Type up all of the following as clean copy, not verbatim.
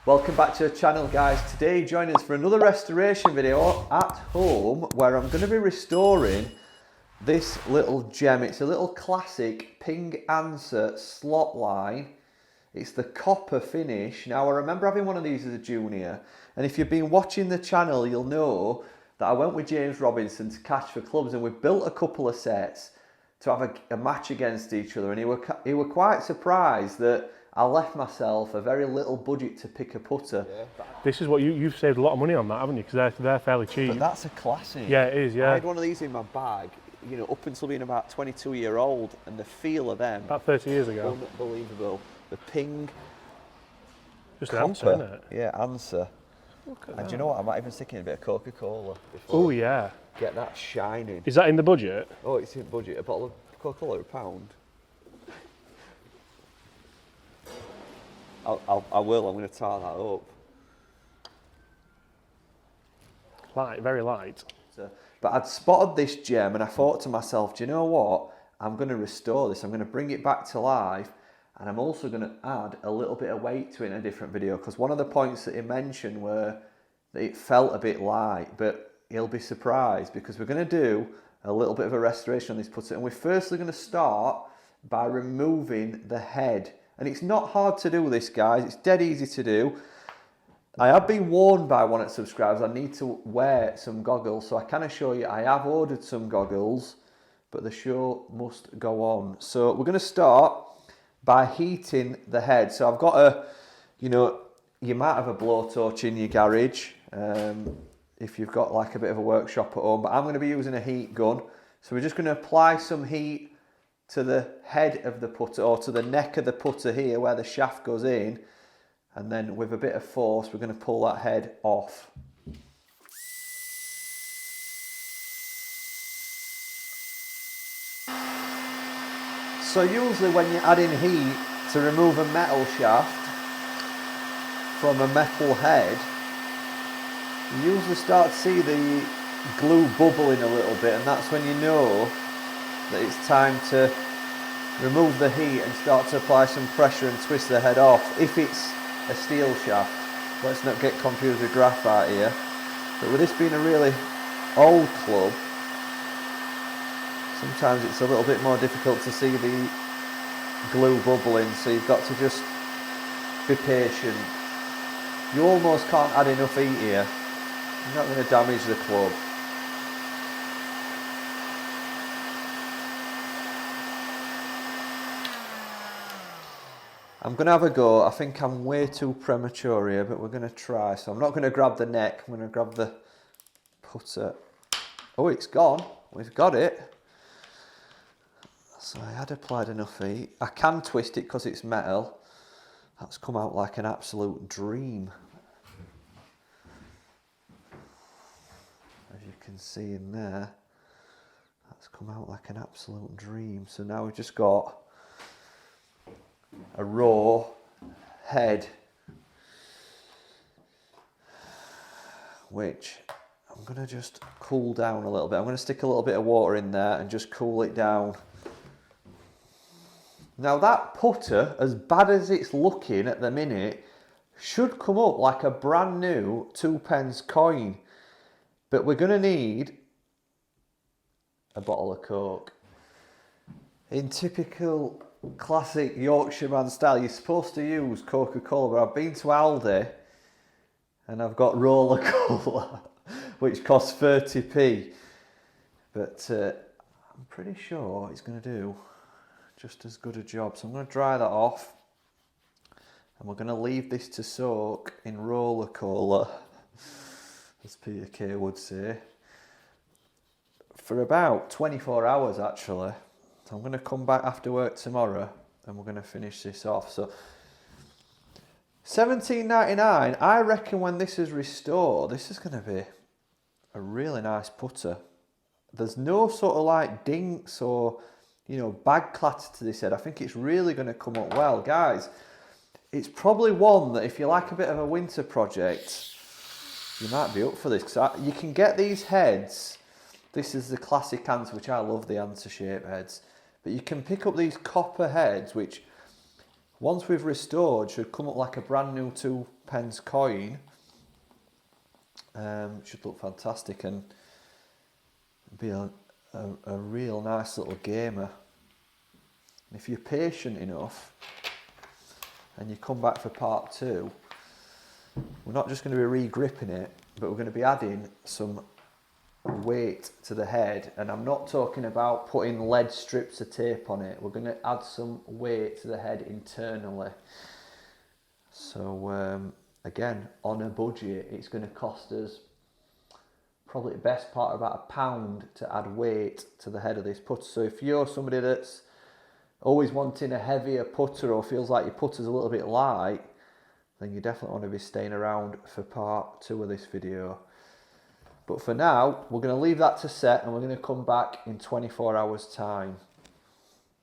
Welcome back to the channel, guys. Today join us for another restoration video at home where I'm going to be restoring this little gem. It's a little classic ping answer slot line. It's the copper finish. Now I remember having one of these as a junior, and if you've been watching the channel you'll know that I went with James Robinson to catch for clubs, and we built a couple of sets to have a match against each other, and he were quite surprised that I left myself a very little budget to pick a putter. Yeah. This is what you've saved a lot of money on that, haven't you? Because they're fairly cheap. But that's a classic. Yeah, it is, yeah. I had one of these in my bag, you know, up until being about 22-year-old, and the feel of them. About 30 years ago. Unbelievable. The ping. Just an answer, isn't it? Yeah, answer. Look at and that. do you know what? I might even stick in a bit of Coca-Cola. Oh, yeah. Get that shining. Is that in the budget? Oh, it's in budget. A bottle of Coca-Cola, £1. I will. I'm going to tar that up. Light, very light. But I'd spotted this gem and I thought to myself, do you know what? I'm going to restore this. I'm going to bring it back to life, and I'm also going to add a little bit of weight to it in a different video, because one of the points that he mentioned were that it felt a bit light, but he'll be surprised because we're going to do a little bit of a restoration on this putter, and we're firstly going to start by removing the head. And it's not hard to do this, guys. It's dead easy to do. I have been warned by one of the subscribers I need to wear some goggles, so I can assure you I have ordered some goggles, but the show must go on. So we're going to start by heating the head. So I've got you might have a blowtorch in your garage if you've got like a bit of a workshop at home, but I'm going to be using a heat gun. So we're just going to apply some heat to the head of the putter, or to the neck of the putter here where the shaft goes in, and then with a bit of force we're going to pull that head off. So usually when you're adding heat to remove a metal shaft from a metal head, you usually start to see the glue bubbling a little bit, and that's when you know that it's time to remove the heat and start to apply some pressure and twist the head off. If it's a steel shaft, let's not get confused with graphite here. But with this being a really old club, sometimes it's a little bit more difficult to see the glue bubbling, so you've got to just be patient. You almost can't add enough heat here. You're not going to damage the club. I'm going to have a go. I think I'm way too premature here, but we're going to try. So I'm not going to grab the neck, I'm going to grab the putter. Oh, it's gone. We've got it. So I had applied enough heat. I can twist it because it's metal. That's come out like an absolute dream. As you can see in there, that's come out like an absolute dream. So now we've just got a raw head, which I'm going to just cool down a little bit. I'm going to stick a little bit of water in there and just cool it down. Now that putter, as bad as it's looking at the minute, should come up like a brand new 2p coin, but we're going to need a bottle of Coke. In typical classic Yorkshire man style, you're supposed to use Coca-Cola, but I've been to Aldi and I've got roller cola, which costs 30p, but I'm pretty sure it's going to do just as good a job. So I'm going to dry that off, and we're going to leave this to soak in roller cola, as Peter Kay would say, for about 24 hours actually. So I'm going to come back after work tomorrow and we're going to finish this off. So $17.99, I reckon when this is restored, this is going to be a really nice putter. There's no sort of like dinks or, you know, bag clatter to this head. I think it's really going to come up well. Guys, it's probably one that if you like a bit of a winter project, you might be up for this, because you can get these heads. This is the classic answer, which I love, the answer shape heads. But you can pick up these copper heads, which once we've restored should come up like a brand new 2 pence coin should look fantastic and be a real nice little gamer. And if you're patient enough and you come back for part 2, we're not just going to be re-gripping it, but we're going to be adding some weight to the head. And I'm not talking about putting lead strips of tape on it. We're going to add some weight to the head internally. So again, on a budget, it's going to cost us probably the best part of about £1 to add weight to the head of this putter. So if you're somebody that's always wanting a heavier putter or feels like your putter's a little bit light, then you definitely want to be staying around for part 2 of this video. But for now, we're going to leave that to set and we're going to come back in 24 hours time.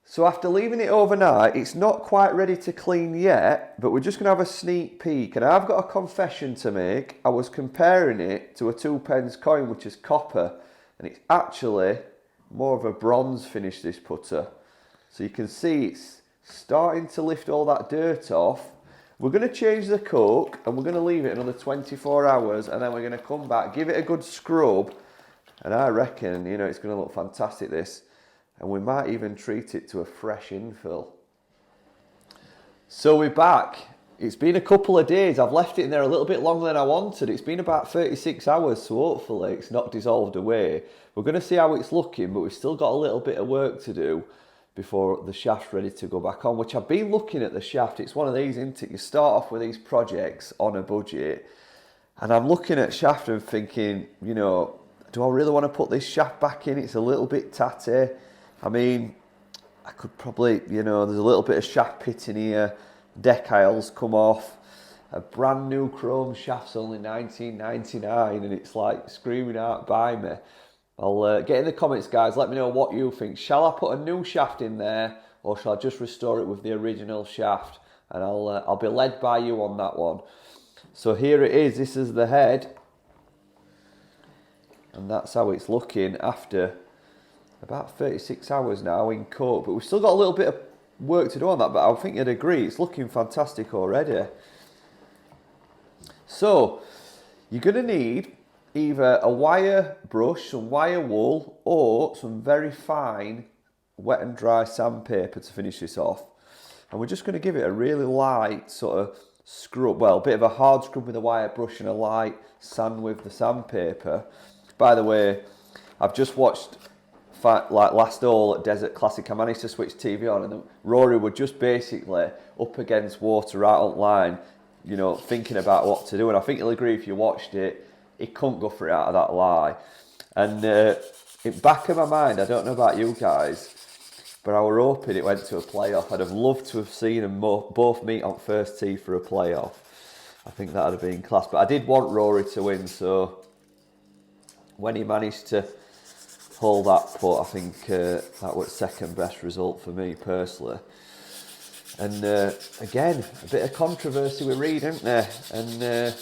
So after leaving it overnight, it's not quite ready to clean yet, but we're just going to have a sneak peek. And I've got a confession to make. I was comparing it to a 2 pence coin, which is copper, and it's actually more of a bronze finish, this putter. So you can see it's starting to lift all that dirt off. We're going to change the coke and we're going to leave it another 24 hours and then we're going to come back, give it a good scrub, and I reckon, you know, it's going to look fantastic, this. And we might even treat it to a fresh infill. So we're back. It's been a couple of days. I've left it in there a little bit longer than I wanted. It's been about 36 hours, so hopefully it's not dissolved away. We're going to see how it's looking, but we've still got a little bit of work to do before the shaft's ready to go back on, which I've been looking at the shaft. It's one of these, isn't it? You start off with these projects on a budget, and I'm looking at shaft and thinking, you know, do I really want to put this shaft back in? It's a little bit tatty. I mean, I could probably, you know, there's a little bit of shaft pit in here, deck aisles come off, a brand new chrome shaft's only $19.99 and it's like screaming out by me. I'll get in the comments, guys, let me know what you think. Shall I put a new shaft in there or shall I just restore it with the original shaft? And I'll be led by you on that one. So here it is, this is the head. And that's how it's looking after about 36 hours now in coat, but we've still got a little bit of work to do on that, but I think you'd agree it's looking fantastic already. So you're going to need either a wire brush, some wire wool, or some very fine wet and dry sandpaper to finish this off. And we're just going to give it a really light sort of scrub, well, a bit of a hard scrub with a wire brush and a light sand with the sandpaper. By the way, I've just watched like last hole at Desert Classic. I managed to switch TV on and Rory were just basically up against water right on line, you know, thinking about what to do. And I think you'll agree if you watched it, he couldn't go for it out of that lie. And in back of my mind, I don't know about you guys, but I were hoping it went to a playoff. I'd have loved to have seen them both meet on first tee for a playoff. I think that would have been class. But I did want Rory to win, so when he managed to hold that putt, I think that was second best result for me personally. And again, a bit of controversy with Reed, isn't there? And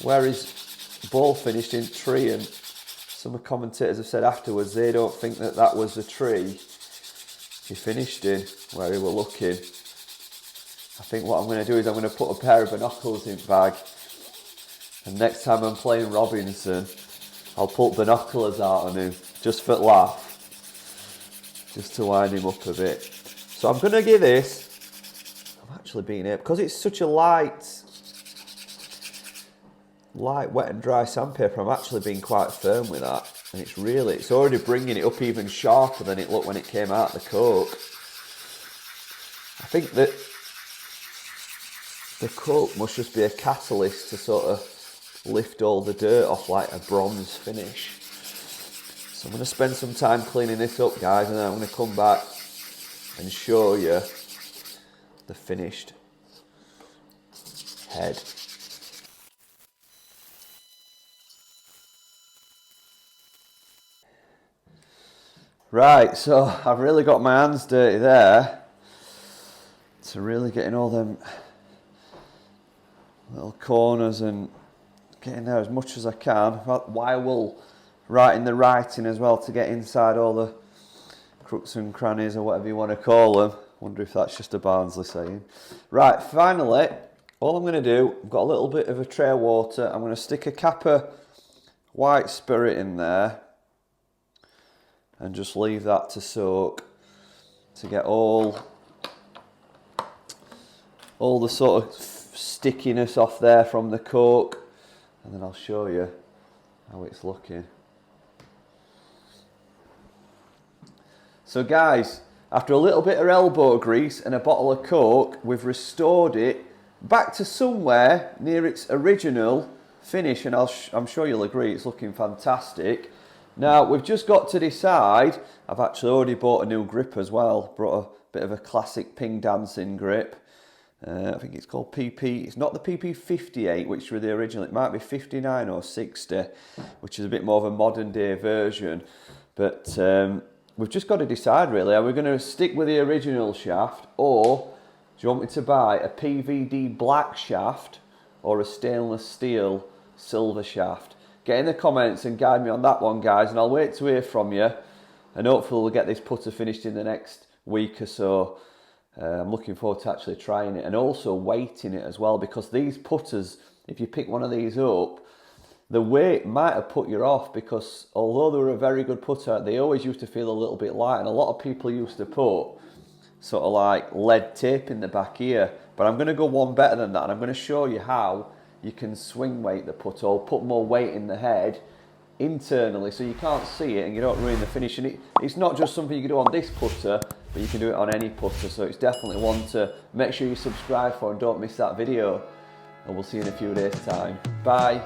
where his ball finished in tree, and some commentators have said afterwards they don't think that that was the tree he finished in, where he were looking. I think what I'm going to do is I'm going to put a pair of binoculars in bag, and next time I'm playing Robinson, I'll put binoculars out on him, just for laugh, just to wind him up a bit. So I'm going to give this, I'm actually being able, because it's such a light wet and dry sandpaper, I'm actually being quite firm with that. And it's already bringing it up even sharper than it looked when it came out of the coke. I think that the coke must just be a catalyst to sort of lift all the dirt off like a bronze finish. So I'm going to spend some time cleaning this up, guys, and then I'm going to come back and show you the finished head. Right, so I've really got my hands dirty there. So really getting all them little corners and getting there as much as I can. Wire wool right in the writing as well to get inside all the crooks and crannies or whatever you want to call them. Wonder if that's just a Barnsley saying. Right, finally, All I'm going to do, I've got a little bit of a tray of water. I'm going to stick a cap of white spirit in there and just leave that to soak to get all the sort of stickiness off there from the cork, and then I'll show you how it's looking. So guys, after a little bit of elbow grease and a bottle of Coke, we've restored it back to somewhere near its original finish, and I'm sure you'll agree it's looking fantastic. Now, we've just got to decide, I've actually already bought a new grip as well, brought a bit of a classic ping dancing grip. I think it's called PP, it's not the PP58, which were the original, it might be 59 or 60, which is a bit more of a modern day version. But we've just got to decide really, are we going to stick with the original shaft, or do you want me to buy a PVD black shaft or a stainless steel silver shaft? Get in the comments and guide me on that one, guys, and I'll wait to hear from you, and hopefully we'll get this putter finished in the next week or so. I'm looking forward to actually trying it and also weighting it as well, because these putters, if you pick one of these up, the weight might have put you off, because although they were a very good putter, they always used to feel a little bit light, and a lot of people used to put sort of like lead tape in the back here. But I'm going to go one better than that, and I'm going to show you how you can swing weight the putter or put more weight in the head internally so you can't see it and you don't ruin the finish. And it's not just something you can do on this putter, but you can do it on any putter, so it's definitely one to make sure you subscribe for and don't miss that video. And we'll see you in a few days time. Bye.